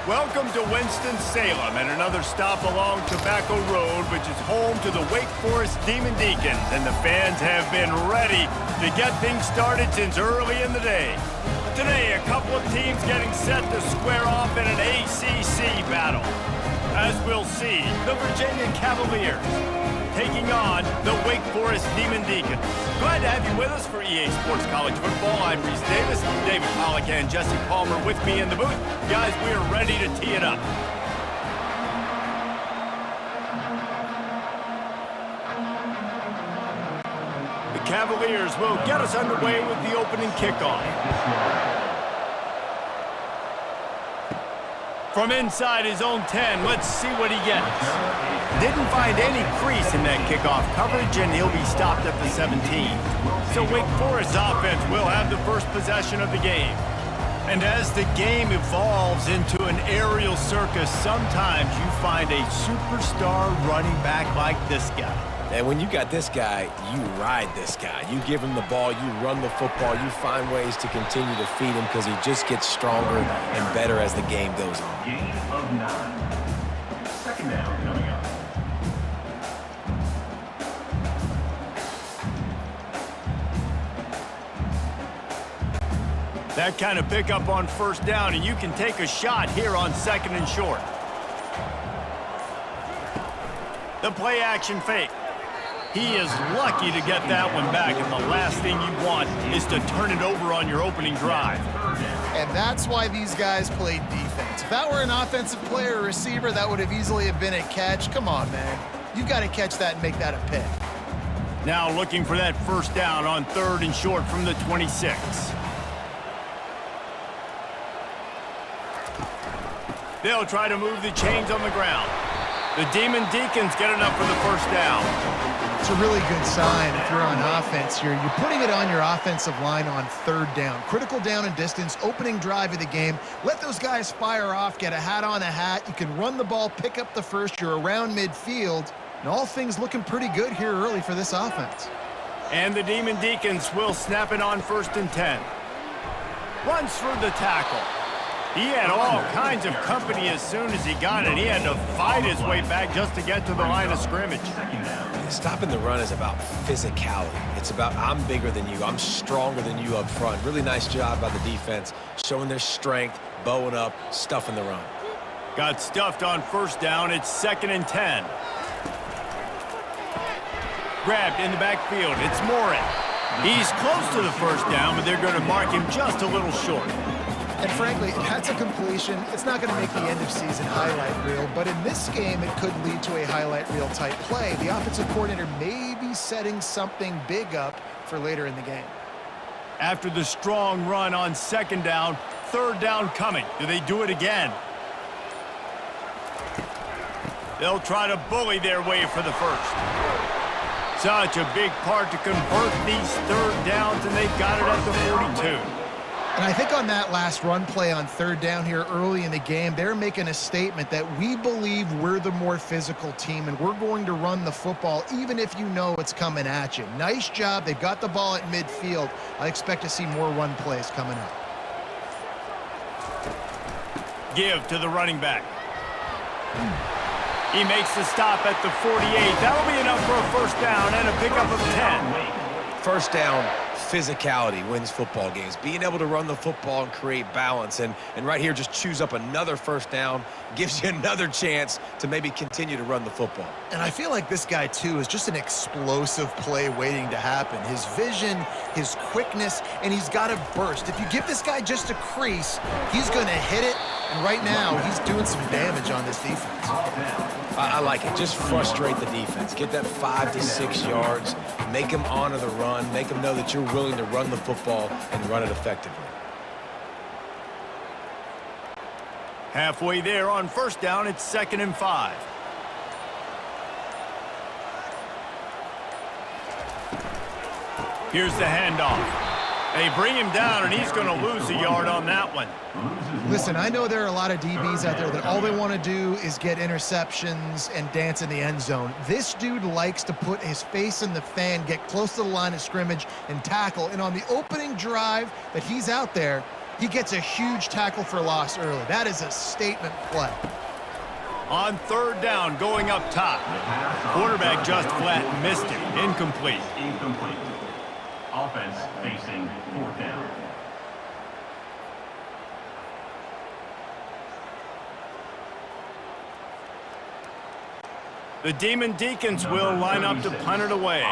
Welcome to Winston-Salem and another stop along Tobacco Road, which is home to the Wake Forest Demon Deacons, and the fans have been ready to get things started since early in the day. Today, a couple of teams getting set to square off in an ACC battle. As we'll see, the Virginia Cavaliers taking on the Wake Forest Demon Deacons. Glad to have you with us for EA Sports College Football. I'm Reese Davis, David Pollack and Jesse Palmer with me in the booth. Guys, we are ready to tee it up. The Cavaliers will get us underway with the opening kickoff. From inside his own 10, let's see what he gets. Didn't find any crease in that kickoff coverage, and he'll be stopped at the 17. So Wake Forest's offense will have the first possession of the game. And as the game evolves into an aerial circus, sometimes you find a superstar running back like this guy. And when you got this guy, you ride this guy. You give him the ball, you run the football, you find ways to continue to feed him because he just gets stronger and better as the game goes on. Gain of 9. Second down coming up. That kind of pickup on first down, and you can take a shot here on second and short. The play action fake. He is lucky to get that one back, and the last thing you want is to turn it over on your opening drive. And that's why these guys played defense. If that were an offensive player or receiver, that would have easily have been a catch. Come on, man. You've got to catch that and make that a pick. Now looking for that first down on third and short from the 26. They'll try to move the chains on the ground. The Demon Deacons get enough for the first down. It's a really good sign if you're on offense here. You're putting it on your offensive line on third down. Critical down and distance, opening drive of the game. Let those guys fire off, get a hat on a hat. You can run the ball, pick up the first. You're around midfield. And all things looking pretty good here early for this offense. And the Demon Deacons will snap it on first and 10. Runs through the tackle. He had all kinds of company as soon as he got it. He had to fight his way back just to get to the line of scrimmage. Stopping the run is about physicality. It's about I'm bigger than you. I'm stronger than you up front. Really nice job by the defense, showing their strength, bowing up, stuffing the run. Got stuffed on first down. It's second and 10. Grabbed in the backfield. It's Morin. He's close to the first down, but they're going to mark him just a little short. And frankly, that's a completion. It's not going to make the end-of-season highlight reel, but in this game, it could lead to a highlight reel type play. The offensive coordinator may be setting something big up for later in the game. After the strong run on second down, third down coming. Do they do it again? They'll try to bully their way for the first. Such a big part to convert these third downs, and they've got it at the 42. And I think on that last run play on third down here early in the game, they're making a statement that we believe we're the more physical team and we're going to run the football even if you know it's coming at you. Nice job. They've got the ball at midfield. I expect to see more run plays coming up. Give to the running back. He makes the stop at the 48. That'll be enough for a first down and a pickup of 10. First down, physicality wins football games. Being able to run the football and create balance. And right here, just choose up another first down, gives you another chance to maybe continue to run the football. And I feel like this guy, too, is just an explosive play waiting to happen. His vision, his quickness, and he's got a burst. If you give this guy just a crease, he's going to hit it. And right now, he's doing some damage on this defense. I like it. Just frustrate the defense. Get that 5 to 6 yards. Make them honor the run. Make them know that you're willing to run the football and run it effectively. Halfway there on first down, it's second and 5. Here's the handoff. They bring him down, and he's going to lose a yard on that one. Listen, I know there are a lot of DBs out there that all they want to do is get interceptions and dance in the end zone. This dude likes to put his face in the fan, get close to the line of scrimmage, and tackle. And on the opening drive that he's out there, He gets a huge tackle for loss early. That is a statement play. On third down, going up top. Quarterback just flat missed it. Incomplete. Incomplete. Offense facing fourth down. The Demon Deacons will line up to punt it away.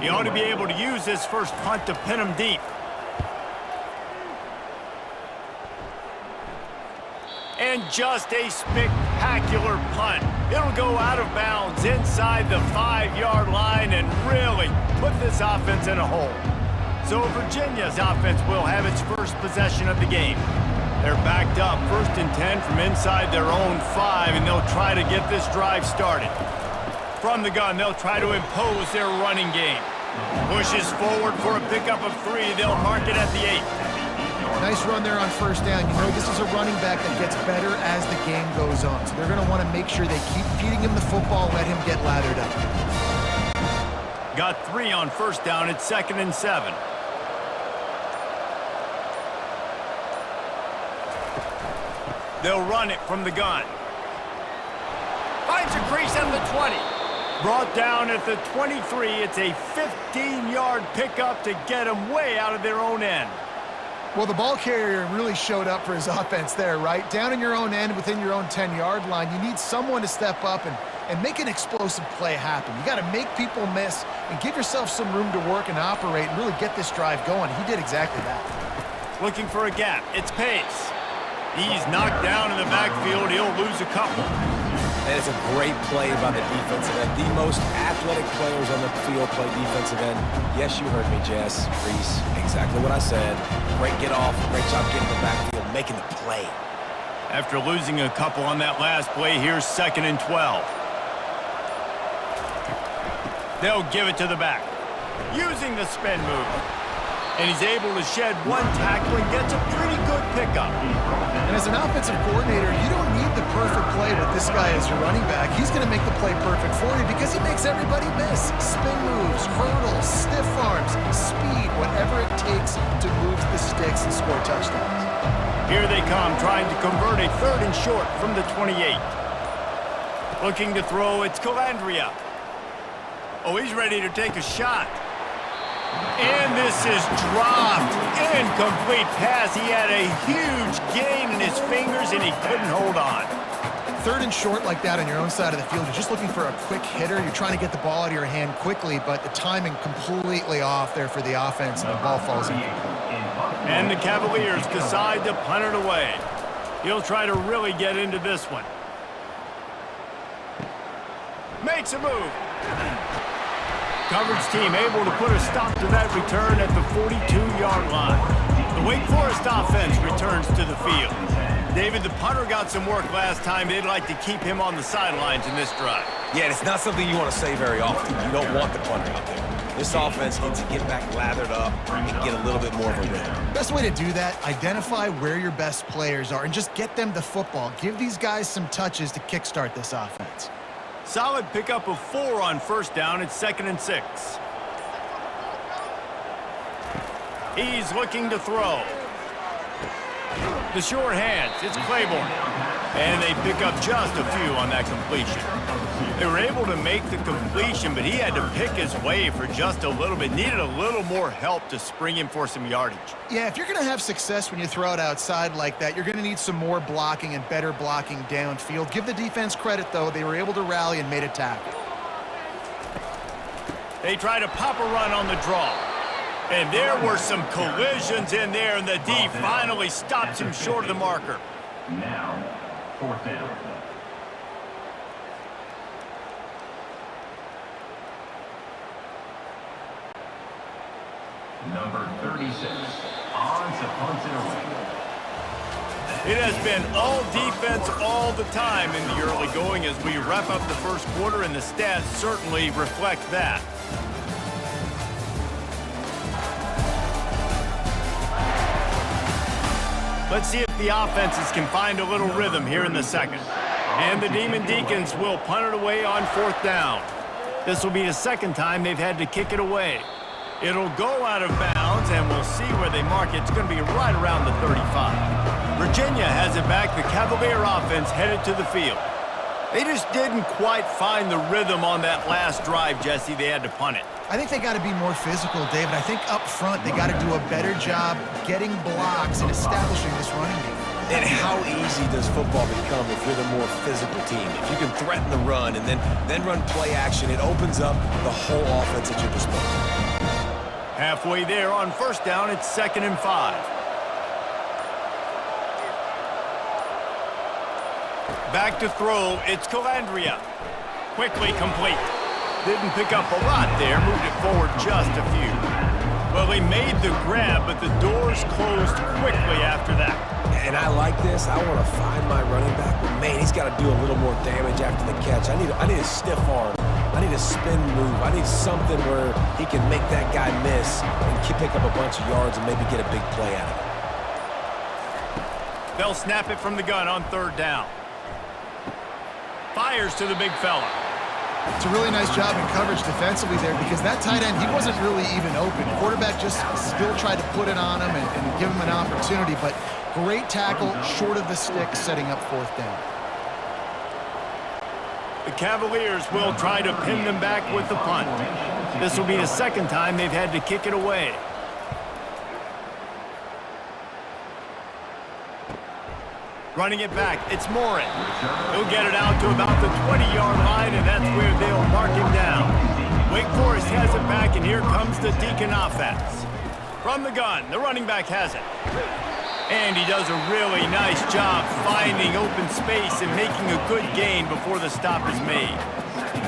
He ought to be able to use this first punt to pin him deep. And just a spectacular punt. It'll go out of bounds inside the 5-yard line and really put this offense in a hole. So Virginia's offense will have its first possession of the game. They're backed up, 1st and 10 from inside their own 5, and they'll try to get this drive started. From the gun, they'll try to impose their running game. Pushes forward for a pickup of 3. They'll mark it at the 8. Nice run there on first down. You know this is a running back that gets better as the game goes on. So they're going to want to make sure they keep feeding him the football, let him get lathered up. Got 3 on first down. It's 2nd and 7. They'll run it from the gun. Finds a crease at the 20. Brought down at the 23. It's a 15-yard pickup to get them way out of their own end. Well, the ball carrier really showed up for his offense there, right? Down in your own end, within your own 10-yard line, you need someone to step up and make an explosive play happen. You got to make people miss and give yourself some room to work and operate and really get this drive going. He did exactly that. Looking for a gap. It's Pace. He's knocked down in the backfield. He'll lose a couple. And it's a great play by the defensive end. The most athletic players on the field play defensive end. Yes, you heard me, Jess, Reese. Exactly what I said. Great get off. Great job getting the backfield, making the play. After losing a couple on that last play, here's 2nd and 12. They'll give it to the back. Using the spin move. And he's able to shed 1 tackle and gets a pretty good pickup. And as an offensive coordinator, you don't need the perfect play with this guy as your running back. He's going to make the play perfect for you because he makes everybody miss. Spin moves, hurdles, stiff arms, speed, whatever it takes to move the sticks and score touchdowns. Here they come, trying to convert a 3rd and short from the 28. Looking to throw, it's Calandria. Oh, he's ready to take a shot. And this is dropped. Incomplete pass. He had a huge gain in his fingers, and he couldn't hold on. 3rd and short like that on your own side of the field, you're just looking for a quick hitter. You're trying to get the ball out of your hand quickly, but the timing completely off there for the offense, and the ball falls in. And the Cavaliers decide to punt it away. He'll try to really get into this one. Makes a move. Coverage team able to put a stop to that return at the 42-yard line. The Wake Forest offense returns to the field. David, the punter got some work last time. They'd like to keep him on the sidelines in this drive. Yeah, it's not something you want to say very often. You don't want the punter out there. This offense needs to get back lathered up and get a little bit more of a rhythm. Best way to do that, identify where your best players are and just get them the football. Give these guys some touches to kickstart this offense. Solid pickup of 4 on first down. It's 2nd and 6. He's looking to throw. The short hands. It's Claiborne. And they pick up just a few on that completion. They were able to make the completion, but he had to pick his way for just a little bit. Needed a little more help to spring him for some yardage. Yeah, if you're going to have success when you throw it outside like that, you're going to need some more blocking and better blocking downfield. Give the defense credit, though. They were able to rally and made a tackle. They try to pop a run on the draw. And there were some collisions in there, and the D finally stops him short of the marker. Now, fourth down. Number 36. On punts it away. It has been all defense all the time in the early going as we wrap up the first quarter, and the stats certainly reflect that. Let's see if the offenses can find a little rhythm here in the second. And the Demon Deacons will punt it away on fourth down. This will be the second time they've had to kick it away. It'll go out of bounds. downs, and we'll see where they mark it. It's going to be right around the 35. Virginia has it back. The Cavalier offense headed to the field. They just didn't quite find the rhythm on that last drive, Jesse. They had to punt it. I think they got to be more physical, David. I think up front they got to do a better job getting blocks and establishing this running game. And how easy does football become if you're the more physical team? If you can threaten the run and then run play action, it opens up the whole offense at your disposal. Halfway there on first down, it's 2nd and 5. Back to throw, it's Calandria. Quickly complete. Didn't pick up a lot there, moved it forward just a few. Well, he made the grab, but the doors closed quickly after that. And I like this. I want to find my running back, but man, he's got to do a little more damage after the catch. I need a stiff arm. I need a spin move. I need something where he can make that guy miss and pick up a bunch of yards and maybe get a big play out of it. They'll snap it from the gun on 3rd down. Fires to the big fella. It's a really nice job in coverage defensively there because that tight end, he wasn't really even open. Quarterback just still tried to put it on him and give him an opportunity, but great tackle, short of the stick, setting up 4th down. The Cavaliers will try to pin them back with the punt. This will be the 2nd time they've had to kick it away. Running it back, it's Morin. He'll get it out to about the 20-yard line, and that's where they'll mark him down. Wake Forest has it back, and here comes the Deacon offense. From the gun, the running back has it. And he does a really nice job finding open space and making a good gain before the stop is made.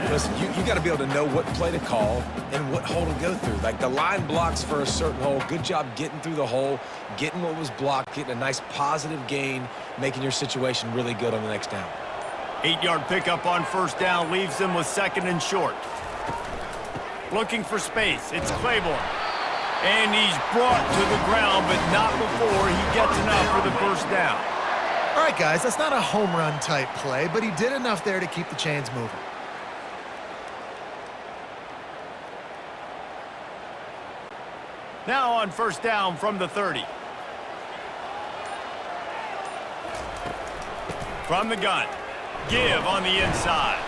Listen, you got to be able to know what play to call and what hole to go through. Like the line blocks for a certain hole. Good job getting through the hole, getting what was blocked, getting a nice positive gain, making your situation really good on the next down. 8-yard pickup on 1st down leaves them with 2nd and short. Looking for space, it's Claiborne. And he's brought to the ground, but not before he gets enough for the 1st down. All right, guys, that's not a home run type play, but he did enough there to keep the chains moving. Now on 1st down from the 30. From the gun. Give on the inside.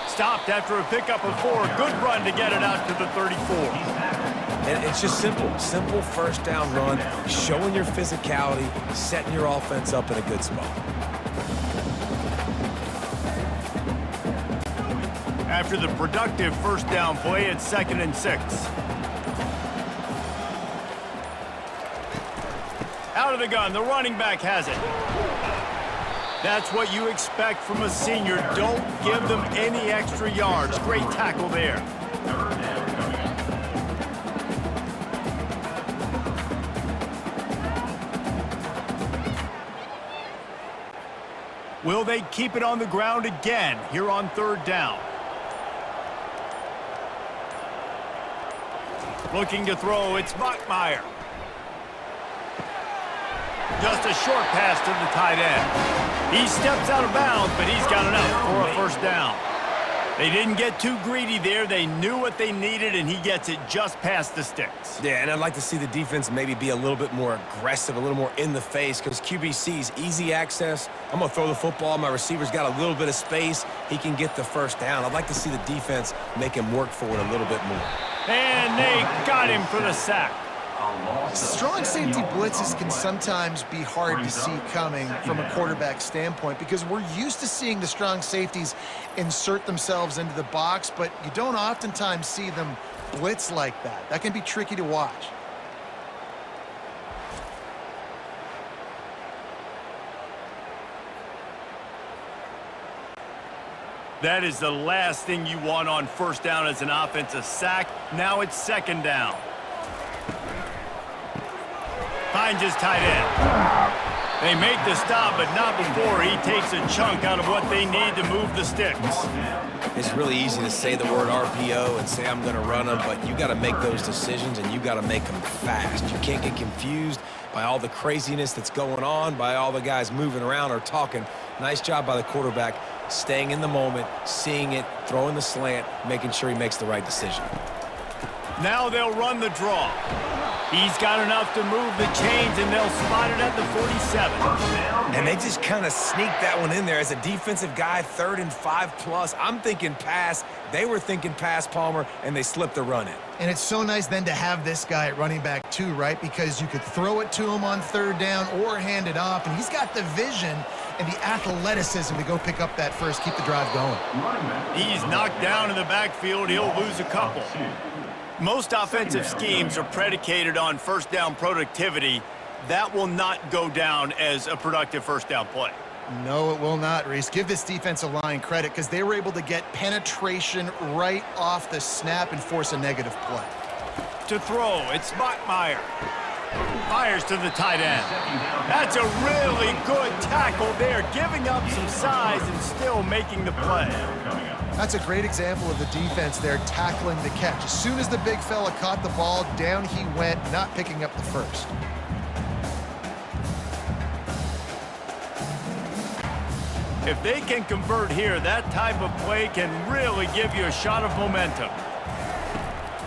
Stopped after a pickup of 4. Good run to get it out to the 34. And it's just simple 1st down run, showing your physicality, setting your offense up in a good spot. After the productive 1st down play, it's 2nd and 6. Out of the gun, the running back has it. That's what you expect from a senior. Don't give them any extra yards. Great tackle there. Will they keep it on the ground again here on 3rd down? Looking to throw, it's Bachmeier. Just a short pass to the tight end. He steps out of bounds, but he's got enough for a 1st down. They didn't get too greedy there. They knew what they needed, and he gets it just past the sticks. Yeah, and I'd like to see the defense maybe be a little bit more aggressive, a little more in the face, because QBC's easy access. I'm going to throw the football. My receiver's got a little bit of space. He can get the 1st down. I'd like to see the defense make him work for it a little bit more. And they got him for the sack. Strong safety blitzes can sometimes be hard to see coming from a quarterback standpoint because we're used to seeing the strong safeties insert themselves into the box, but you don't oftentimes see them blitz like that. That can be tricky to watch. That is the last thing you want on 1st down as an offensive sack. Now it's 2nd down. Finds his tight end. They make the stop, but not before he takes a chunk out of what they need to move the sticks. It's really easy to say the word RPO and say I'm going to run them, but you got to make those decisions and you got to make them fast. You can't get confused by all the craziness that's going on, by all the guys moving around or talking. Nice job by the quarterback, staying in the moment, seeing it, throwing the slant, making sure he makes the right decision. Now they'll run the draw. He's got enough to move the chains, and they'll spot it at the 47. And they just kind of sneaked that one in there. As a defensive guy, 3rd and 5+. I'm thinking pass. They were thinking pass, Palmer, and they slipped the run in. And it's so nice then to have this guy at running back too, right? Because you could throw it to him on 3rd down or hand it off, and he's got the vision and the athleticism to go pick up that first, keep the drive going. He's knocked down in the backfield. He'll lose a couple. Most offensive schemes are predicated on 1st down productivity. That will not go down as a productive 1st down play. No, it will not, Reese. Give this defensive line credit because they were able to get penetration right off the snap and force a negative play. To throw, it's Mockmeyer. Fires to the tight end. That's a really good tackle there, giving up some size and still making the play. That's a great example of the defense there tackling the catch. As soon as the big fella caught the ball, down he went, not picking up the first. If they can convert here, that type of play can really give you a shot of momentum.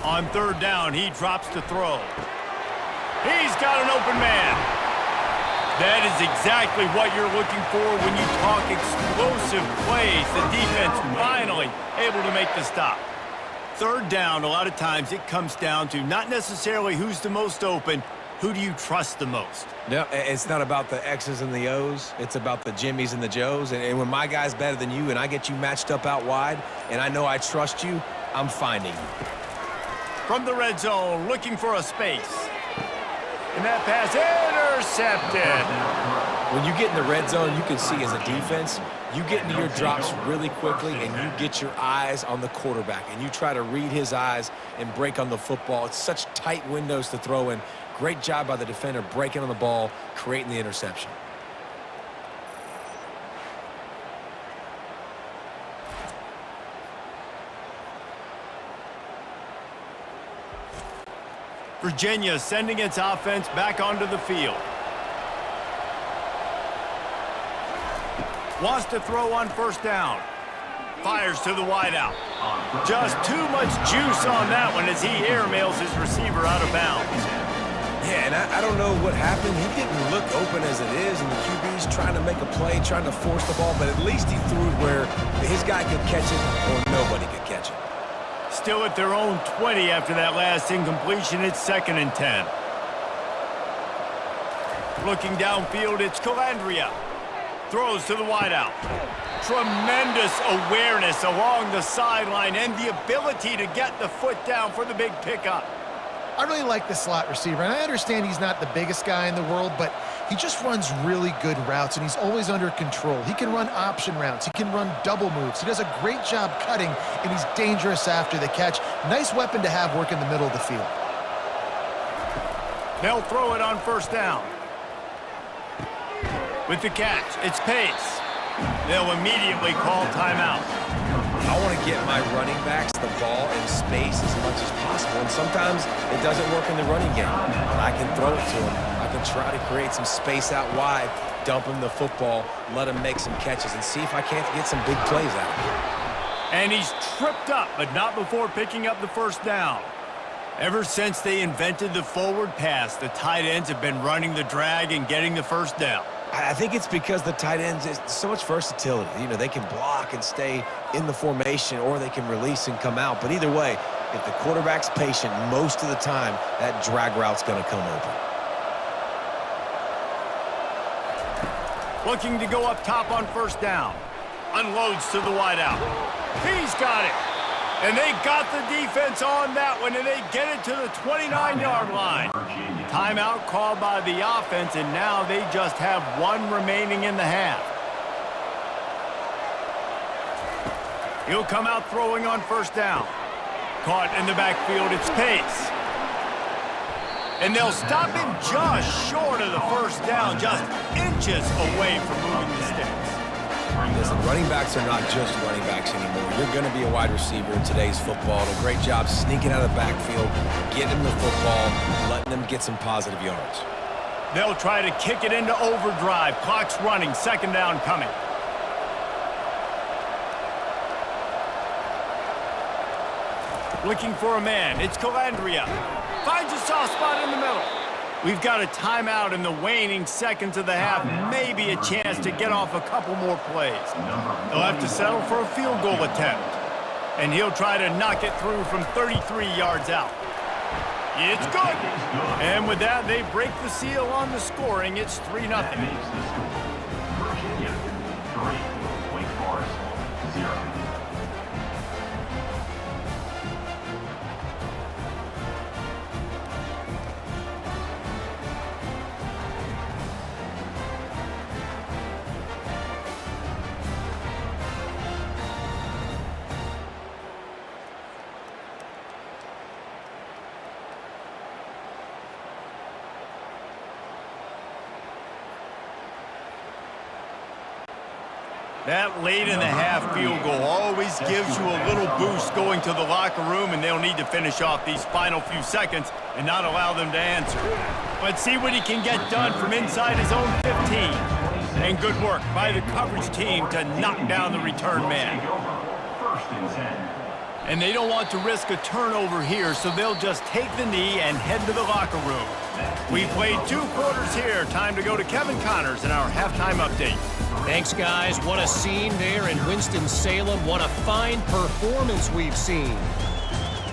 On 3rd down, he drops to throw. He's got an open man. That is exactly what you're looking for when you talk explosive plays. The defense finally able to make the stop. 3rd down, a lot of times it comes down to not necessarily who's the most open, who do you trust the most? No, it's not about the X's and the O's. It's about the Jimmies and the Joes. And when my guy's better than you and I get you matched up out wide and I know I trust you, I'm finding you. From the red zone, looking for a space. And that pass intercepted. When you get in the red zone, you can see as a defense, you get into your drops really quickly and you get your eyes on the quarterback and you try to read his eyes and break on the football. It's such tight windows to throw in. Great job by the defender breaking on the ball, creating the interception. Virginia sending its offense back onto the field. Wants to throw on 1st down. Fires to the wideout. Just too much juice on that one as he airmails his receiver out of bounds. Yeah, and I don't know what happened. He didn't look open as it is, and the QB's trying to make a play, trying to force the ball, but at least he threw it where his guy could catch it or nobody could catch it. Still at their own 20 after that last incompletion. It's 2nd and 10. Looking downfield, it's Calandria. Throws to the wideout. Tremendous awareness along the sideline and the ability to get the foot down for the big pickup. I really like the slot receiver, and I understand he's not the biggest guy in the world, but he just runs really good routes, and he's always under control. He can run option routes. He can run double moves. He does a great job cutting, and he's dangerous after the catch. Nice weapon to have work in the middle of the field. They'll throw it on 1st down. With the catch, it's Pace. They'll immediately call timeout. I want to get my running backs the ball in space as much as possible, and sometimes it doesn't work in the running game. But I can throw it to him. I can try to create some space out wide, dump him the football, let him make some catches, and see if I can't get some big plays out of him. And he's tripped up, but not before picking up the 1st down. Ever since they invented the forward pass, the tight ends have been running the drag and getting the 1st down. I think it's because the tight ends is so much versatility. You know, they can block and stay in the formation, or they can release and come out. But either way, if the quarterback's patient most of the time, that drag route's going to come open. Looking to go up top on 1st down. Unloads to the wideout. He's got it. And they got the defense on that one, and they get it to the 29-yard line. Timeout called by the offense, and now they just have 1 remaining in the half. He'll come out throwing on 1st down. Caught in the backfield, it's Pace. And they'll stop him just short of the 1st down, just inches away from moving the sticks. Listen, running backs are not just running backs anymore. You're going to be a wide receiver in today's football. And a great job sneaking out of the backfield, getting them the football, letting them get some positive yards. They'll try to kick it into overdrive. Clock's running. 2nd down coming. Looking for a man. It's Calandria. Finds a soft spot in the middle. We've got a timeout in the waning seconds of the half. Maybe a chance to get off a couple more plays. They'll have to settle for a field goal attempt. And he'll try to knock it through from 33 yards out. It's good. And with that, they break the seal on the scoring. It's 3-0. That makes the score Virginia 3, Wake Forest 0. That late-in-the-half field goal always gives you a little boost going to the locker room, and they'll need to finish off these final few seconds and not allow them to answer. Let's see what he can get done from inside his own 15. And good work by the coverage team to knock down the return man. First and 10. And they don't want to risk a turnover here, so they'll just take the knee and head to the locker room. We've played 2 quarters here. Time to go to Kevin Connors in our halftime update. Thanks, guys. What a scene there in Winston-Salem. What a fine performance we've seen.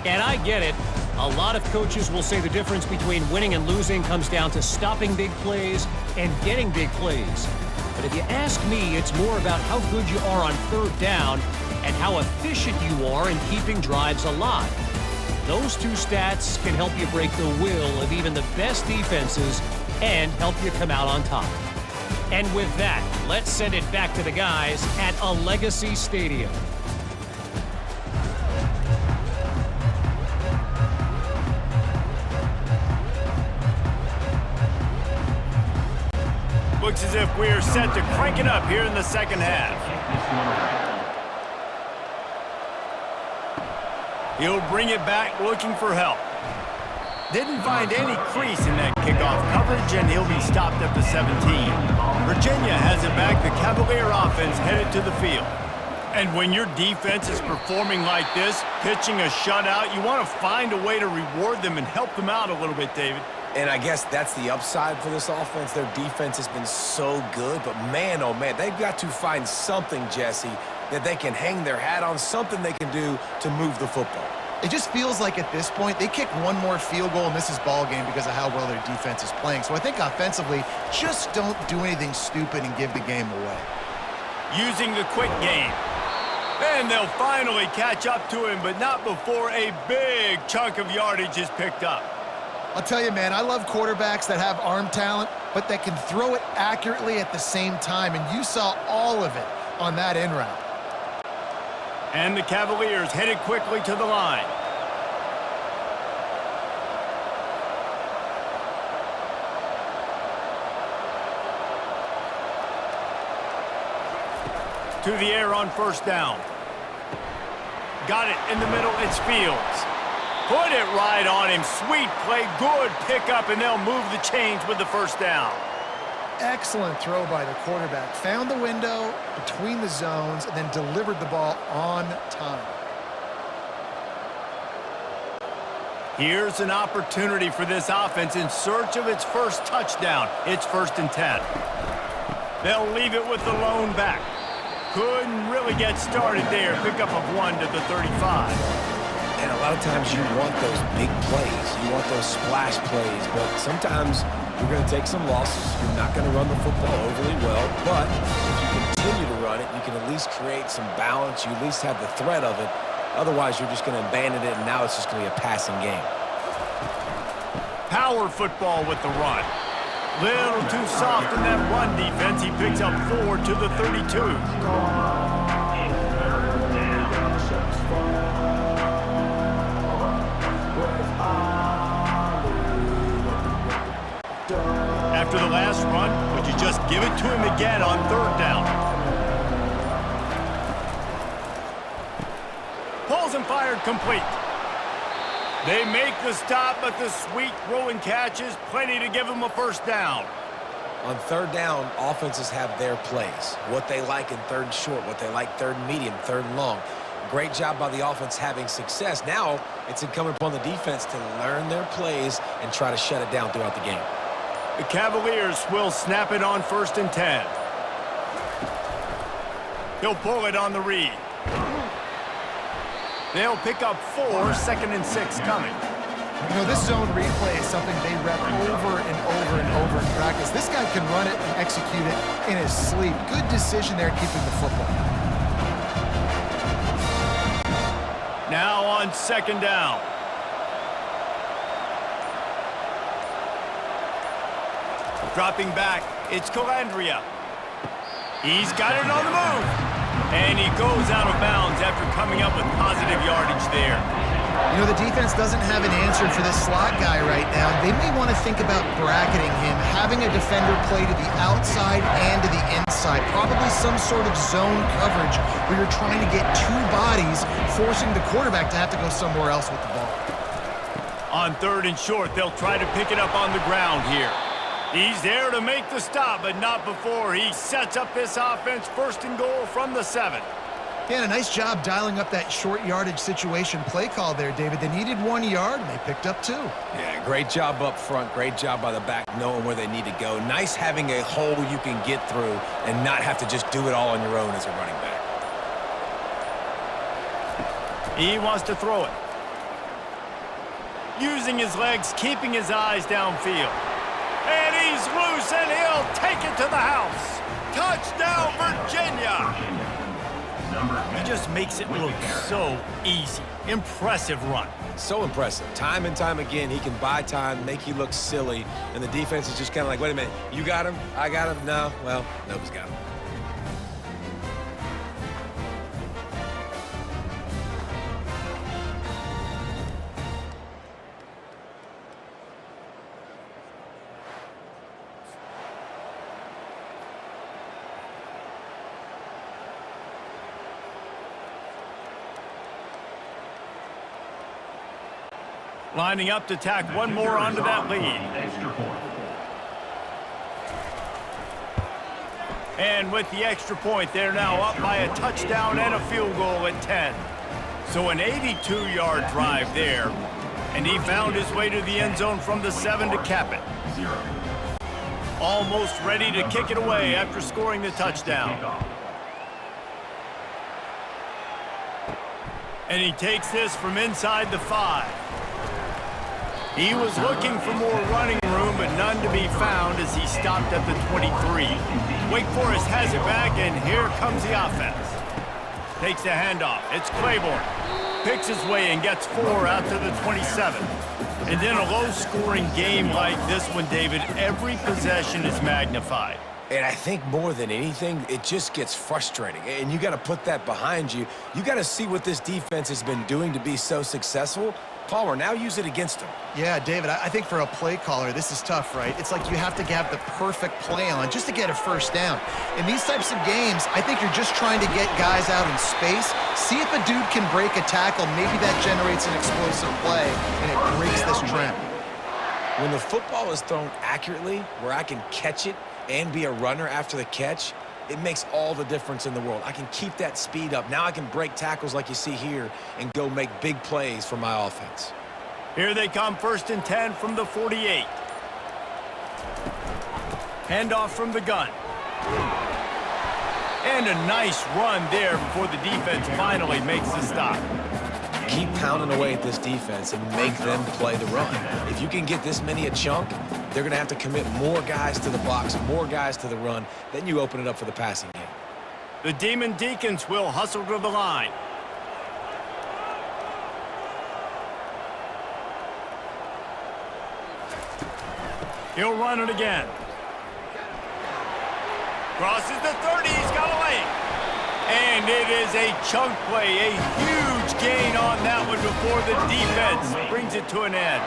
And I get it. A lot of coaches will say the difference between winning and losing comes down to stopping big plays and getting big plays. But if you ask me, it's more about how good you are on third down and how efficient you are in keeping drives alive. Those 2 stats can help you break the will of even the best defenses and help you come out on top. And with that, let's send it back to the guys at a Legacy Stadium. Looks as if we're set to crank it up here in the second half. He'll bring it back looking for help. Didn't find any crease in that kickoff coverage, and he'll be stopped at the 17. Virginia has it back. The Cavalier offense headed to the field. And when your defense is performing like this, pitching a shutout, you want to find a way to reward them and help them out a little bit, David. And I guess that's the upside for this offense. Their defense has been so good, but man, oh man, they've got to find something, Jesse, that they can hang their hat on, something they can do to move the football. It just feels like at this point, they kick one more field goal and this is ball game because of how well their defense is playing. So I think offensively, just don't do anything stupid and give the game away. Using the quick game. And they'll finally catch up to him, but not before a big chunk of yardage is picked up. I'll tell you, man, I love quarterbacks that have arm talent, but that can throw it accurately at the same time. And you saw all of it on that in route. And the Cavaliers headed quickly to the line. To the air on first down. Got it in the middle, it's Fields. Put it right on him, sweet play, good pickup, and they'll move the chains with the first down. Excellent throw by the quarterback. Found the window between the zones and then delivered the ball on time. Here's an opportunity for this offense in search of its first touchdown. It's 1st and 10. They'll leave it with the lone back. Couldn't really get started there. Pickup of 1 to the 35. And a lot of times you want those big plays. You want those splash plays. But sometimes you're going to take some losses. You're not going to run the football overly well. But if you continue to run it, you can at least create some balance. You at least have the threat of it. Otherwise, you're just going to abandon it, and now it's just going to be a passing game. Power football with the run. Little too soft in that run defense. He picks up 4 to the 32. After the last run, would you just give it to him again on 3rd down? Pulls and fired complete. They make the stop, but the sweet throw and catch is plenty to give them a first down. On 3rd down, offenses have their plays. What they like in 3rd and short, what they like 3rd and medium, 3rd and long. Great job by the offense having success. Now it's incumbent upon the defense to learn their plays and try to shut it down throughout the game. The Cavaliers will snap it on 1st and 10. He'll pull it on the read. They'll pick up 4, 2nd and 6 coming. You know, this zone replay is something they rep over and over and over in practice. This guy can run it and execute it in his sleep. Good decision there keeping the football. Now on 2nd down. Dropping back, it's Calandria. He's got it on the move. And he goes out of bounds after coming up with positive yardage there. You know, the defense doesn't have an answer for this slot guy right now. They may want to think about bracketing him, having a defender play to the outside and to the inside. Probably some sort of zone coverage where you're trying to get 2 bodies, forcing the quarterback to have to go somewhere else with the ball. On 3rd and short, they'll try to pick it up on the ground here. He's there to make the stop, but not before he sets up this offense 1st and goal from the 7. Yeah, a nice job dialing up that short yardage situation play call there, David. They needed 1 yard, and they picked up 2. Yeah, great job up front. Great job by the back knowing where they need to go. Nice having a hole you can get through and not have to just do it all on your own as a running back. He wants to throw it. Using his legs, keeping his eyes downfield. And he's loose, and he'll take it to the house. Touchdown, Virginia! He just makes it look so easy. Impressive run. So impressive. Time and time again, he can buy time, make you look silly, and the defense is just kind of like, wait a minute, you got him? I got him? No? Well, nobody's got him. Lining up to tack one more onto that lead. Extra point. And with the extra point, they're now up by a touchdown and a field goal at 10. So an 82-yard drive there. And he found his way to the end zone from the 7 to cap it. 0. Almost ready to kick it away after scoring the touchdown. And he takes this from inside the 5. He was looking for more running room, but none to be found as he stopped at the 23. Wake Forest has it back, and here comes the offense. Takes the handoff. It's Claiborne. Picks his way and gets 4 out to the 27. And then a low-scoring game like this one, David, every possession is magnified. And I think more than anything, it just gets frustrating. And you got to put that behind you. You got to see what this defense has been doing to be so successful. Palmer, now use it against him. Yeah, David, I think for a play caller, this is tough, right? It's like you have to have the perfect play on just to get a first down. In these types of games, I think you're just trying to get guys out in space, see if a dude can break a tackle. Maybe that generates an explosive play, and it breaks this trend. When the football is thrown accurately, where I can catch it and be a runner after the catch, it makes all the difference in the world. I can keep that speed up. Now I can break tackles like you see here and go make big plays for my offense. Here they come, 1st and 10 from the 48. Handoff from the gun. And a nice run there before the defense finally makes the stop. Keep pounding away at this defense and make them play the run. If you can get this many a chunk, they're going to have to commit more guys to the box, more guys to the run. Then you open it up for the passing game. The Demon Deacons will hustle to the line. He'll run it again. Crosses the 30, he's got a lane. And it is a chunk play, a huge gain on that one before the defense brings it to an end.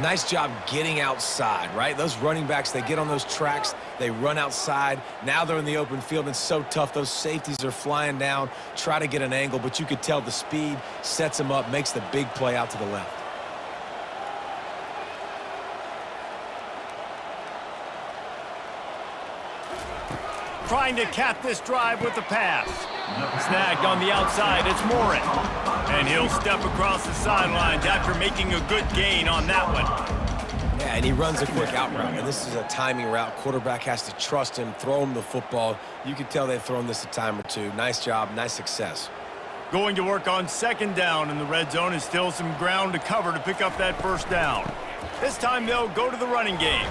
Nice job getting outside, right? Those running backs, they get on those tracks, they run outside. Now they're in the open field. It's so tough. Those safeties are flying down, try to get an angle, but you could tell the speed sets them up, makes the big play out to the left. trying to cap this drive with the pass. Snagged on the outside, it's Morin. And he'll step across the sidelines after making a good gain on that one. Yeah, and he runs a quick out route, and this is a timing route. Quarterback has to trust him, throw him the football. You can tell they've thrown this a time or two. Nice job, nice success. Going to work on second down in the red zone, and still some ground to cover to pick up that first down. This time they'll go to the running game.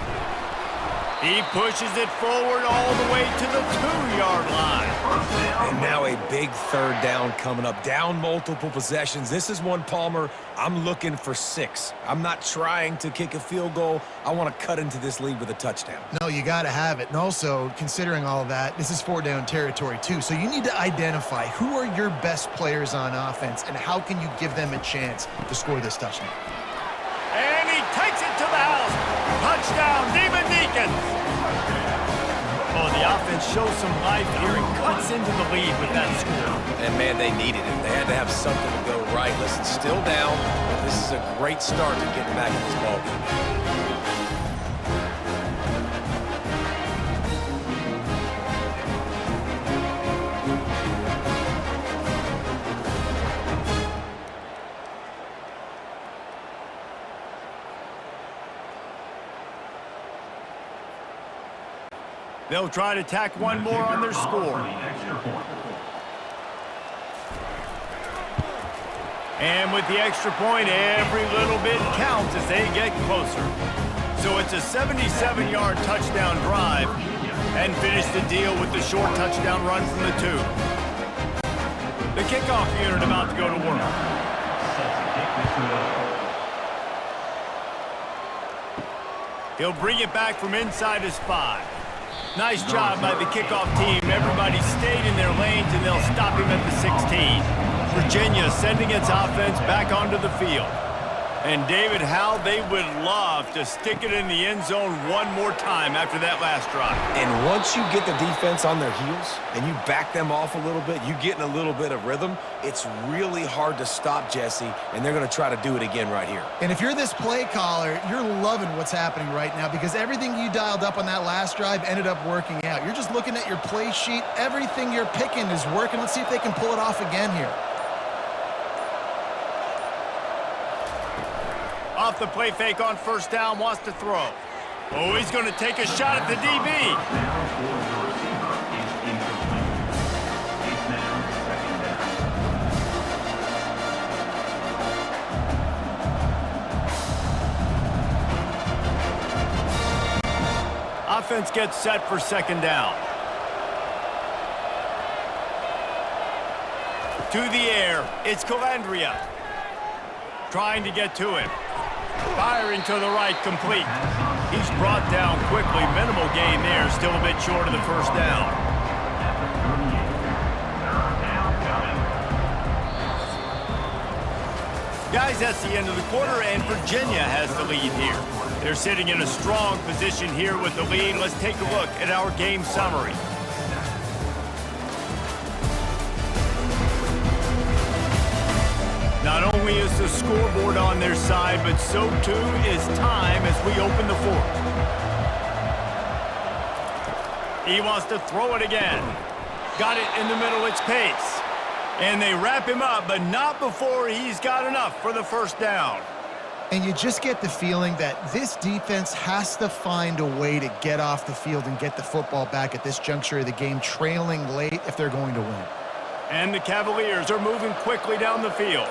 He pushes it forward all the way to the 2-yard line. And now a big third down coming up. Down multiple possessions. This is one, Palmer, I'm looking for 6. I'm not trying to kick a field goal. I want to cut into this lead with a touchdown. No, you got to have it. And also, considering all of that, this is 4-down territory too. So you need to identify who are your best players on offense and how can you give them a chance to score this touchdown. And he takes it to the house. Touchdown, Demon Deacons. Oh, the offense shows some life here and cuts into the lead with that score. And, man, they needed it. They had to have something to go right. Listen, still down, but this is a great start to getting back in this ballgame. They'll try to tack one more on their score. And with the extra point, every little bit counts as they get closer. So it's a 77-yard touchdown drive and finish the deal with the short touchdown run from the 2. The kickoff unit about to go to work. He'll bring it back from inside his 5. Nice job by the kickoff team. Everybody stayed in their lanes, and they'll stop him at the 16. Virginia sending its offense back onto the field. And David, how they would love to stick it in the end zone one more time after that last drive. And once you get the defense on their heels and you back them off a little bit, you get in a little bit of rhythm, it's really hard to stop, Jesse, and they're going to try to do it again right here. And if you're this play caller, you're loving what's happening right now because everything you dialed up on that last drive ended up working out. You're just looking at your play sheet. Everything you're picking is working. Let's see if they can pull it off again here. Off the play fake on first down, wants to throw. Oh, he's going to take a shot at the DB. Offense gets set for second down. To the air, it's Calandria. Trying to get to him. Firing to the right, complete. He's brought down quickly. Minimal gain there, still a bit short of the first down. Guys, that's the end of the quarter, and Virginia has the lead here. They're sitting in a strong position here with the lead. Let's take a look at our game summary. Not only is the scoreboard on their side, but so too is time as we open the fourth. He wants to throw it again. Got it in the middle, it's Pace. And they wrap him up, but not before he's got enough for the first down. And you just get the feeling that this defense has to find a way to get off the field and get the football back at this juncture of the game, trailing late if they're going to win. And the Cavaliers are moving quickly down the field.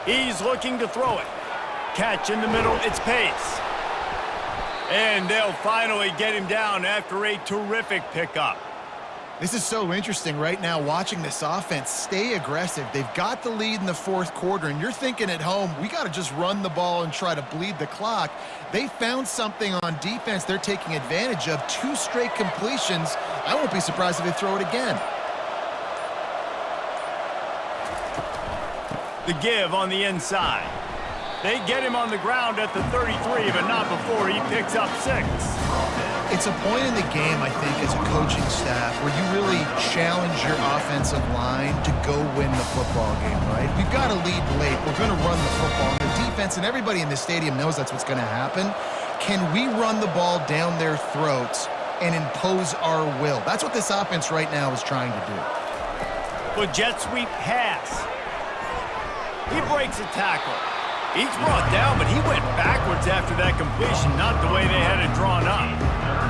He's looking to throw it. Catch in the middle, it's Pace. And they'll finally get him down after a terrific pickup. This is so interesting right now, watching this offense stay aggressive. They've got the lead in the fourth quarter, and you're thinking at home, we got to just run the ball and try to bleed the clock. They found something on defense they're taking advantage of. 2 straight completions. I won't be surprised if they throw it again. The give on the inside. They get him on the ground at the 33, but not before he picks up 6. It's a point in the game, I think, as a coaching staff where you really challenge your offensive line to go win the football game, right? We've got to lead late. We're going to run the football. And the defense and everybody in the stadium knows that's what's going to happen. can we run the ball down their throats and impose our will? That's what this offense right now is trying to do. Well, jet sweep pass. He breaks a tackle. He's brought down, but he went backwards after that completion, not the way they had it drawn up.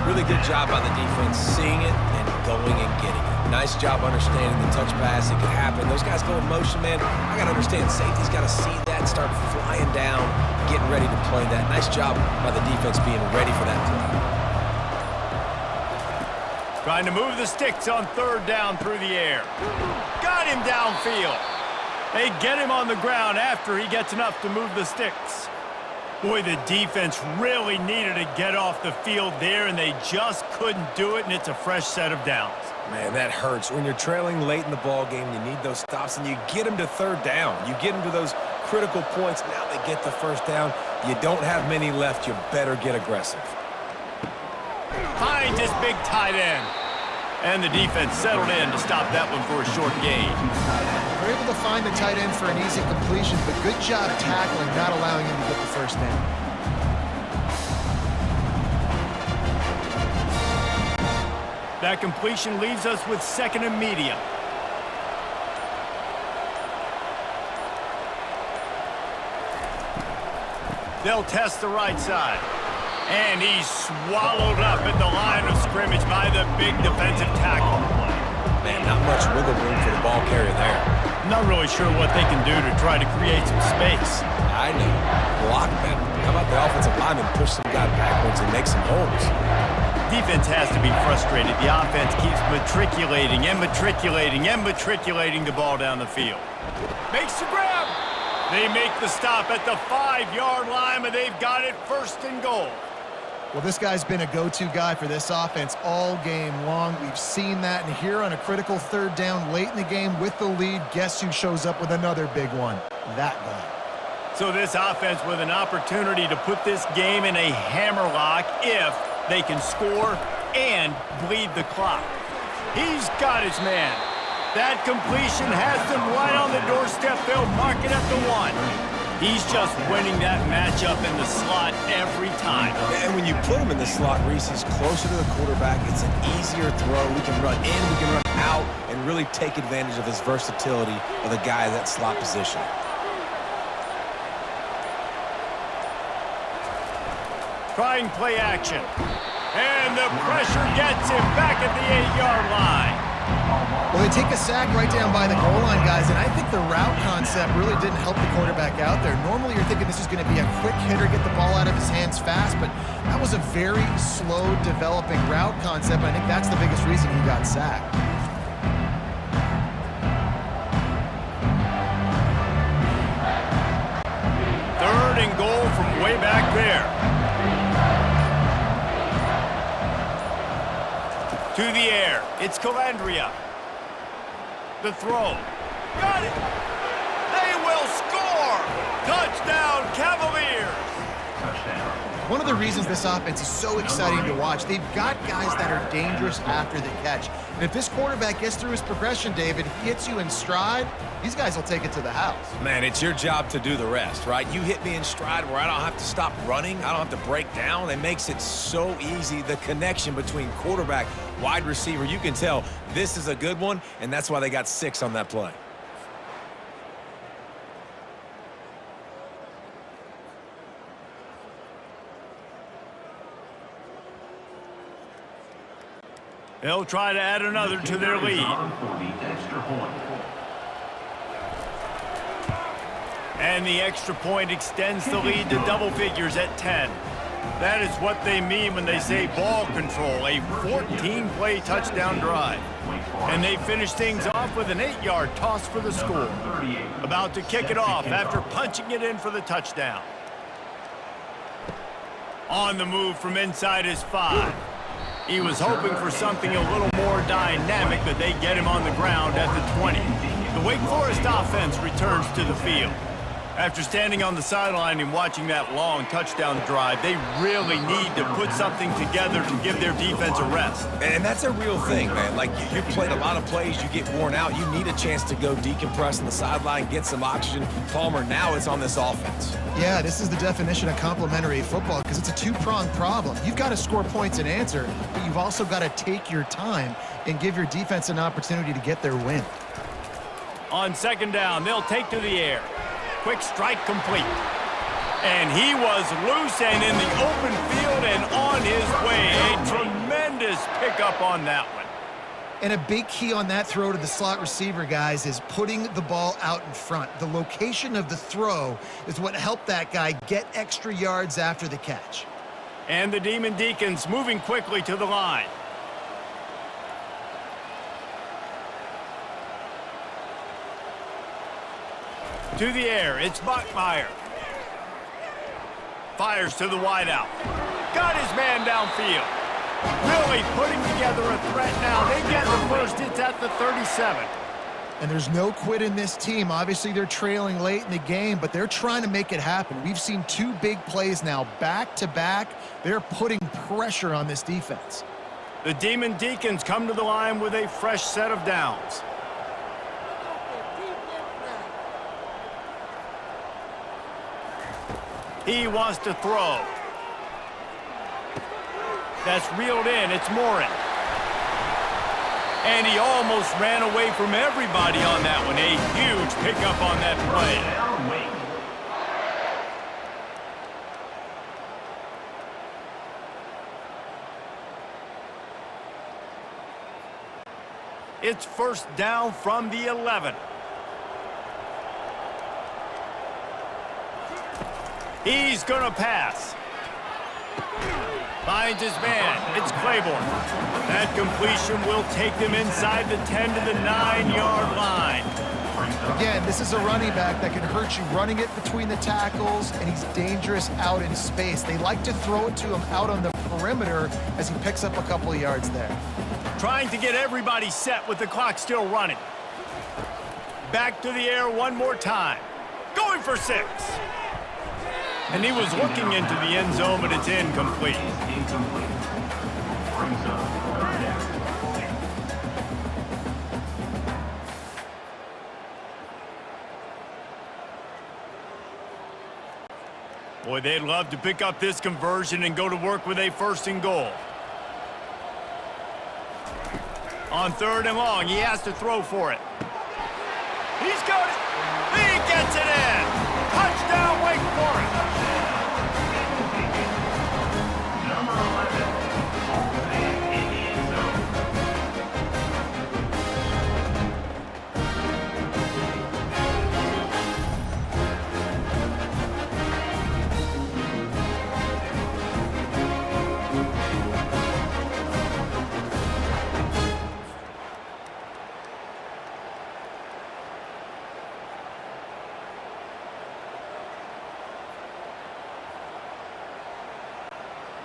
Really good job by the defense, seeing it and going and getting it. Nice job understanding the touch pass. It could happen. Those guys go in motion, man. I got to understand, safety's got to see that, start flying down, getting ready to play that. Nice job by the defense being ready for that play. Trying to move the sticks on third down through the air. Got him downfield. They get him on the ground after he gets enough to move the sticks. Boy, the defense really needed to get off the field there, and they just couldn't do it, and it's a fresh set of downs. Man, that hurts. When you're trailing late in the ball game, you need those stops, and you get them to third down. You get them to those critical points. Now they get the first down. You don't have many left. You better get aggressive. Finds his big tight end. And the defense settled in to stop that one for a short gain. They're able to find the tight end for an easy completion, but good job tackling, not allowing him to get the first down. That completion leaves us with second and medium. They'll test the right side. And he's swallowed up at the line of scrimmage by the big defensive tackle. Man, not much wiggle room for the ball carrier there. Not really sure what they can do to try to create some space. I know. Block better. How about the offensive lineman push some guy backwards and make some holes? Defense has to be frustrated. The offense keeps matriculating and matriculating and matriculating the ball down the field. Makes the grab. They make the stop at the 5-yard line, but they've got it first and goal. Well, this guy's been a go-to guy for this offense all game long. We've seen that, and here on a critical third down late in the game with the lead, guess who shows up with another big one? That guy. So this offense with an opportunity to put this game in a hammerlock if they can score and bleed the clock. He's got his man. That completion has them right on the doorstep. They'll mark it at the 1. He's just winning that matchup in the slot every time. And when you put him in the slot, Reese, he's closer to the quarterback. It's an easier throw. We can run in, we can run out, and really take advantage of his versatility of the guy in that slot position. Trying play action. And the pressure gets him back at the 8-yard line. Well, they take a sack right down by the goal line, guys, and I think the route concept really didn't help the quarterback out there. Normally, you're thinking this is going to be a quick hitter, get the ball out of his hands fast, but that was a very slow developing route concept. I think that's the biggest reason he got sacked. Third and goal from way back there. To the air. It's Calandria. The throw. Got it. They will score. Touchdown, Cavaliers. Touchdown. One of the reasons this offense is so exciting to watch, they've got guys that are dangerous after the catch. And if this quarterback gets through his progression, David, hits you in stride, these guys will take it to the house. Man, it's your job to do the rest, right? You hit me in stride where I don't have to stop running. I don't have to break down. It makes it so easy. The connection between quarterback, wide receiver, you can tell this is a good one, and that's why they got 6 on that play. They'll try to add another to their lead. For the extra point. And the extra point extends the lead to double figures at 10. That is what they mean when they say ball control, a 14-play touchdown drive. And they finish things off with an 8-yard toss for the score. About to kick it off after punching it in for the touchdown. On the move from inside his 5. He was hoping for something a little more dynamic, but they get him on the ground at the 20. The Wake Forest offense returns to the field. After standing on the sideline and watching that long touchdown drive, they really need to put something together to give their defense a rest. And that's a real thing, man. Like, you played a lot of plays, you get worn out, you need a chance to go decompress on the sideline, get some oxygen. Palmer, now it's on this offense. Yeah, this is the definition of complementary football because it's a two-pronged problem. You've got to score points and answer, but you've also got to take your time and give your defense an opportunity to get their win. On second down, they'll take to the air. Quick strike complete. And he was loose and in the open field and on his way. A tremendous pickup on that one. And a big key on that throw to the slot receiver, guys, is putting the ball out in front. The location of the throw is what helped that guy get extra yards after the catch. And the Demon Deacons moving quickly to the line. To the air, it's Bachmeier. Fires to the wideout. Got his man downfield. Really putting together a threat now. They get the first. It's at the 37. And there's no quit in this team. Obviously, they're trailing late in the game, but they're trying to make it happen. We've seen two big plays now, back-to-back. They're putting pressure on this defense. The Demon Deacons come to the line with a fresh set of downs. He wants to throw. That's reeled in. It's Morin. And he almost ran away from everybody on that one. A huge pickup on that play. It's first down from the 11. He's going to pass. Finds his man. It's Claiborne. That completion will take them inside the 10 to the 9-yard line. Again, this is a running back that can hurt you running it between the tackles, and he's dangerous out in space. They like to throw it to him out on the perimeter as he picks up a couple of yards there. Trying to get everybody set with the clock still running. Back to the air one more time. Going for 6. And he was looking into the end zone, but it's incomplete. Boy, they'd love to pick up this conversion and go to work with a first and goal. On third and long, he has to throw for it. He's got it. He gets it in. Touchdown, Wake Forest. Number 11, in the end zone.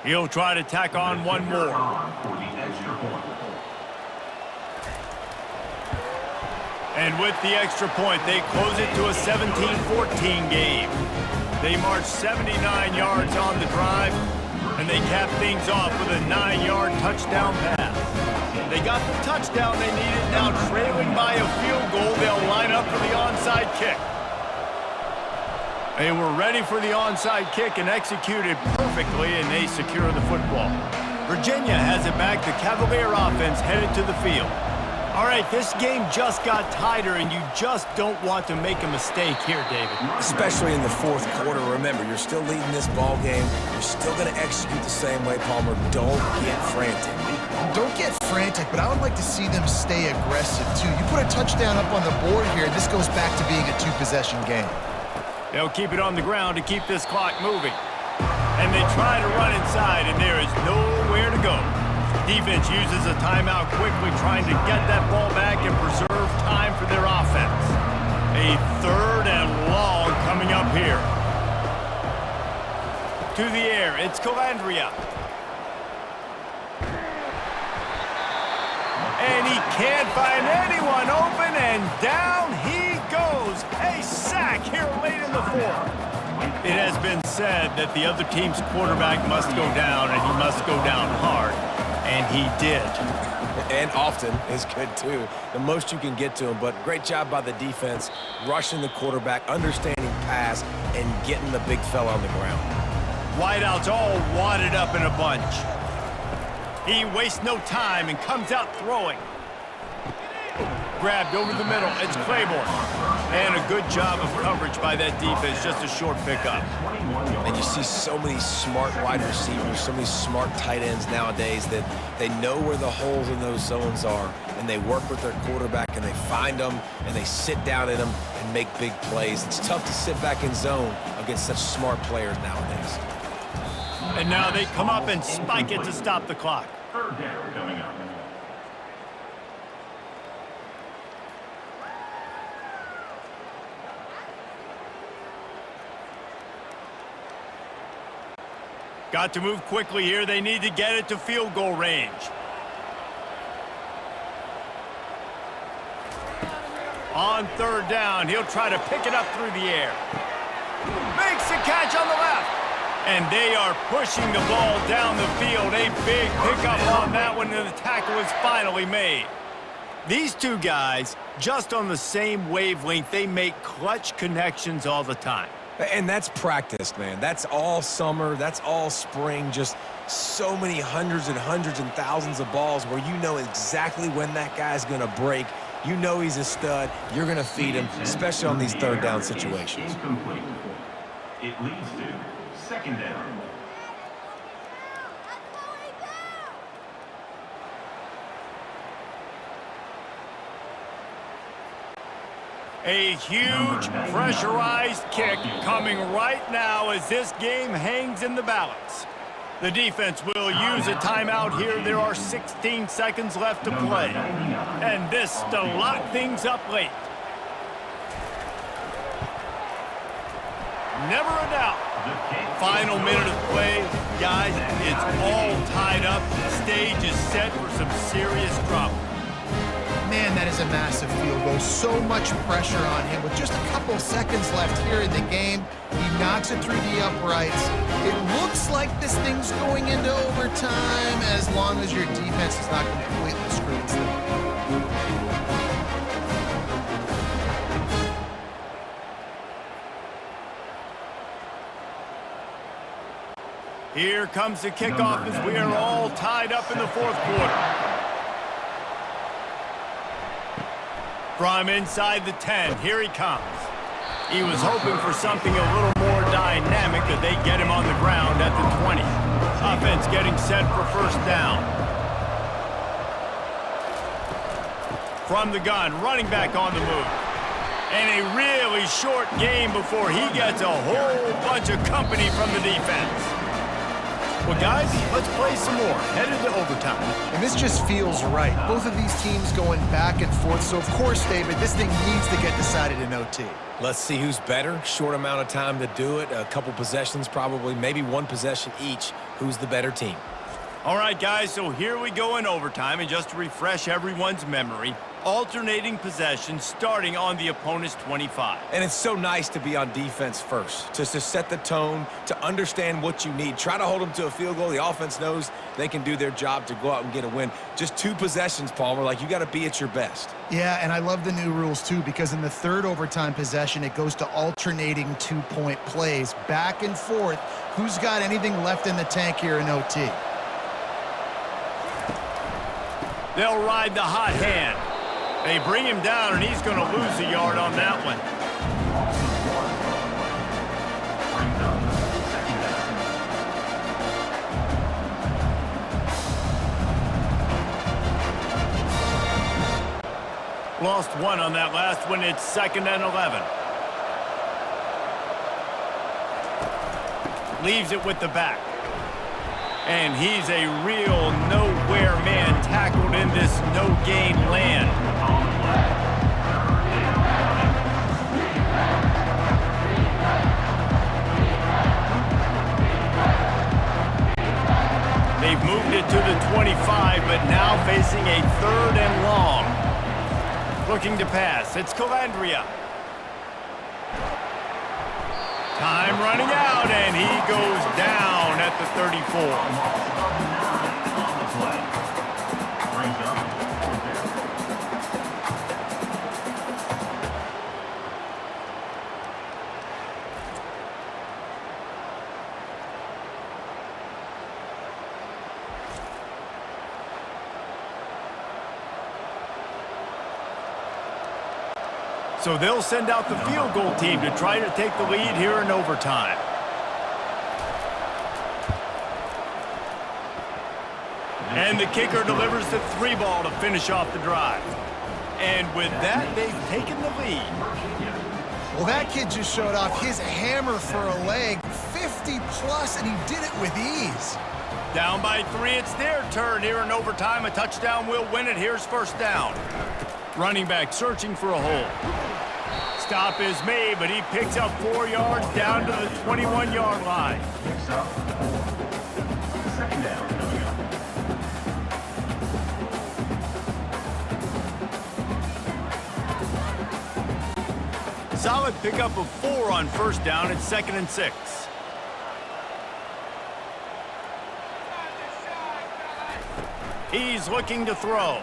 He'll try to tack on one more. For the extra point. And with the extra point, they close it to a 17-14 game. They march 79 yards on the drive, and they cap things off with a 9-yard touchdown pass. They got the touchdown they needed. Now trailing by a field goal, they'll line up for the onside kick. They were ready for the onside kick and executed perfectly, and they secure the football. Virginia has it back. The Cavalier offense headed to the field. All right, this game just got tighter, and you just don't want to make a mistake here, David. Especially in the fourth quarter. Remember, you're still leading this ball game. You're still going to execute the same way, Palmer. Don't get frantic. Don't get frantic, but I would like to see them stay aggressive, too. You put a touchdown up on the board here, and this goes back to being a two-possession game. They'll keep it on the ground to keep this clock moving. And they try to run inside, and there is nowhere to go. Defense uses a timeout quickly, trying to get that ball back and preserve time for their offense. A third and long coming up here. To the air, it's Calandria. And he can't find anyone open, and down he goes. A sack here late in the fourth. It has been said that the other team's quarterback must go down, and he must go down hard. And he did. And often is good, too. The most you can get to him, but great job by the defense, rushing the quarterback, understanding pass, and getting the big fella on the ground. Wideouts all wadded up in a bunch. He wastes no time and comes out throwing. Grabbed over the middle. It's Claiborne. And a good job of coverage by that defense. Just a short pickup. And you see so many smart wide receivers, so many smart tight ends nowadays that they know where the holes in those zones are, and they work with their quarterback, and they find them, and they sit down in them and make big plays. It's tough to sit back in zone against such smart players nowadays. And now they come up and spike it to stop the clock. Third down coming up. Got to move quickly here. They need to get it to field goal range. On third down, he'll try to pick it up through the air. Makes the catch on the left. And they are pushing the ball down the field. A big pickup on that one, and the tackle is finally made. These two guys, just on the same wavelength, they make clutch connections all the time. And that's practiced, man. That's all summer. That's all spring. Just so many hundreds and thousands of balls where you know exactly when that guy's going to break. You know he's a stud. You're going to feed him, especially on these third down situations. Incomplete. It leads to second down. A huge pressurized kick coming right now as this game hangs in the balance. The defense will use a timeout here. There are 16 seconds left to play. And this to lock things up late. Never a doubt. Final minute of play. Guys, it's all tied up. The stage is set for some serious trouble. Man, that is a massive field goal. So much pressure on him. With just a couple seconds left here in the game, he knocks it through the uprights. It looks like this thing's going into overtime as long as your defense is not completely screwed this thing. Here comes the kickoff as we are all tied up in the fourth quarter. From inside the 10, here he comes. He was hoping for something a little more dynamic, but they get him on the ground at the 20. Offense getting set for first down. From the gun, running back on the move. And a really short game before he gets a whole bunch of company from the defense. Well, guys, let's play some more. Headed to overtime. And this just feels right. Both of these teams going back and forth. So, of course, David, this thing needs to get decided in OT. Let's see who's better. Short amount of time to do it. A couple possessions probably. Maybe one possession each. Who's the better team? All right, guys, so here we go in overtime. And just to refresh everyone's memory, alternating possessions starting on the opponent's 25. And it's so nice to be on defense first, just to set the tone, to understand what you need. Try to hold them to a field goal. The offense knows they can do their job to go out and get a win. Just two possessions, Palmer, like you got to be at your best. Yeah, and I love the new rules, too, because in the third overtime possession, it goes to alternating two-point plays, back and forth. Who's got anything left in the tank here in OT? They'll ride the hot hand. They bring him down, and he's going to lose a yard on that one. Lost one on that last one. It's 2nd and 11. Leaves it with the back. And he's a real nowhere man tackled in this no-gain land. They've moved it to the 25, but now facing a 3rd and long. Looking to pass. It's Calandria. Time running out, and he goes down at the 34. On the play. Brings up 4th down. So they'll send out the field goal team to try to take the lead here in overtime. And the kicker delivers the 3-ball to finish off the drive. And with that, they've taken the lead. Well, that kid just showed off his hammer for a leg, 50-plus, and he did it with ease. Down by 3, it's their turn here in overtime. A touchdown will win it. Here's 1st down. Running back searching for a hole. Stop is made, but he picks up 4 yards down to the 21-yard line. Picks up 2nd down. Solid pickup of 4 on 1st down. It's 2nd and 6. He's looking to throw.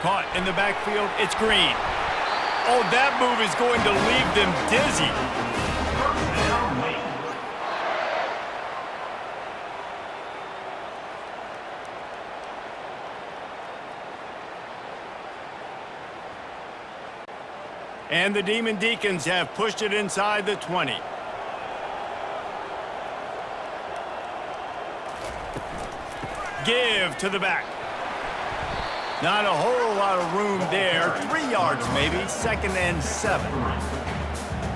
Caught in the backfield. It's Green. Oh, that move is going to leave them dizzy. 1st down, Wayne. And the Demon Deacons have pushed it inside the 20. Give to the back. Not a whole lot of room there. 3 yards maybe. 2nd and 7.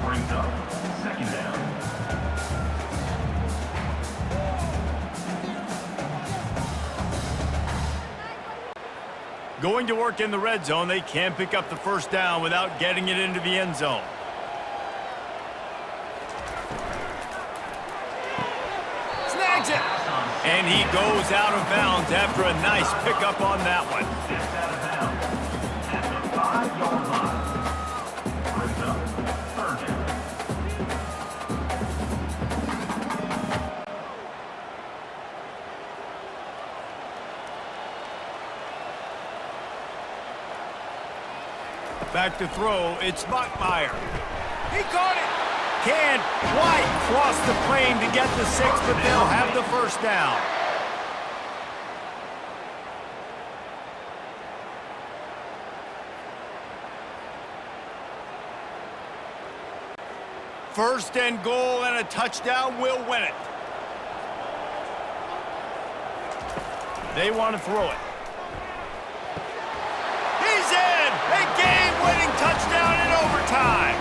Brings up 2nd down. Going to work in the red zone. They can pick up the 1st down without getting it into the end zone. Snags it. And he goes out of bounds after a nice pickup on that one. It's out of bounds at the 5-yard line. Brings up 3rd down. Back to throw, it's Bachmeyer. He caught it. Can't quite cross the plane to get the 6, but they'll have the 1st down. First and goal and a touchdown will win it. They want to throw it. He's in! A game-winning touchdown in overtime.